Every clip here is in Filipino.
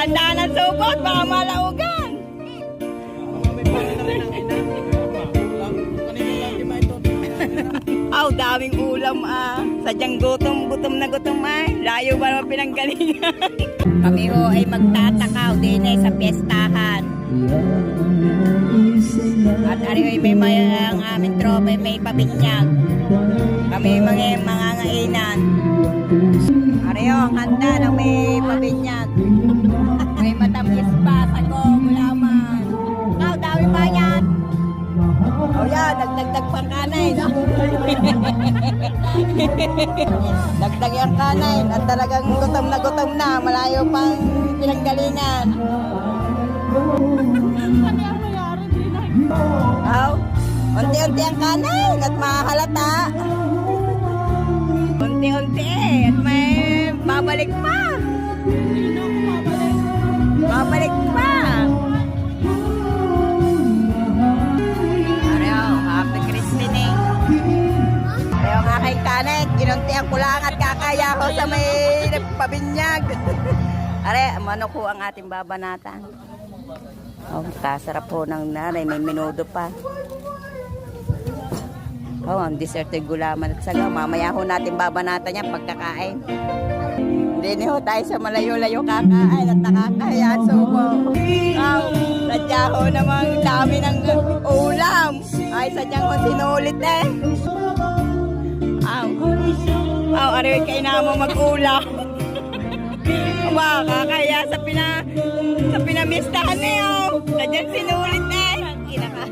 Dahan-dahan ang sukot, baka malaugan. Aw, daming ulam Sadyang gutom na gutom Layo ba naman pinanggalingan? Kami ho ay magtatakaw din sa piyestahan. At ari may ang aming tropa may pabinyag. Kami mga ngainan. Ari ang handa na may pabinyag. May matamis pa sa gulaman. Aw, dami pa yan. Oh yan, dagdag pang kanay. Dagdag yung kanay at talagang gutom na. Malayo pang pinanggalingan. Oh, unti-unti ang kanay at mahalata. Unti-unti at may babalik pa. Babalik pa. Kay kanet, ginuntihan ko lang at kakaya ko sa may pabinyag. Are, manok ko ang ating babanatan. Oh, kasarap po ng naray, may minudo pa. Oh, ang dessert ay gulaman at saga. Mamaya ho natin babanatan yan pagkakain. Hindi ho tayo sa malayo-layo kakain at nakakaya sumo. Oh, sadya ho namang dami ng ulam. Ay, sadyang ko sinulit Aw, ari kay na mo mag-ulam. Aba, kakaya sa pinamistahan niyo. Sadyan sinulit Kinaka.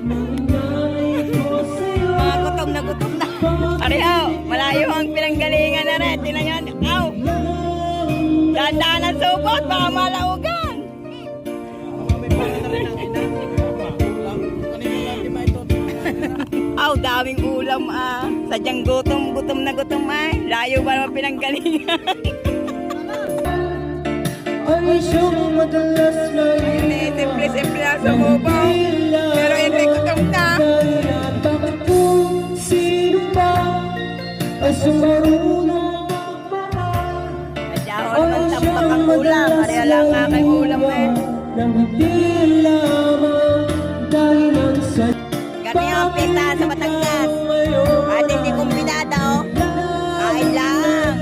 Mga gutom na. Ari malayo ang pinanggalingan na rin. Tinan nyo, dahan-dahan ang sukot, baka malaugan. Aw, daming ulam Sadyang gutom na gutom Layo ba naman pinanggalingan? Simple na sumubaw. Pero hindi gutom na. Sadya ho naman tampak ang ulam. Pareho lang aking ulam Ganyan ang pista sa Batangas. At hindi kumbinada kain lang.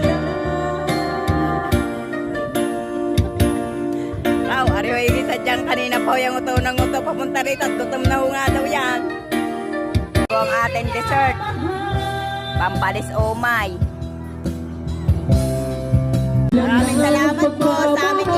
Wow, ariyo sadyang kanina po yung uto ng uto papunta rito at gutom na ho nga daw yan. Ito ang ating dessert. Pampalis omay. Maraming salamat po sa aming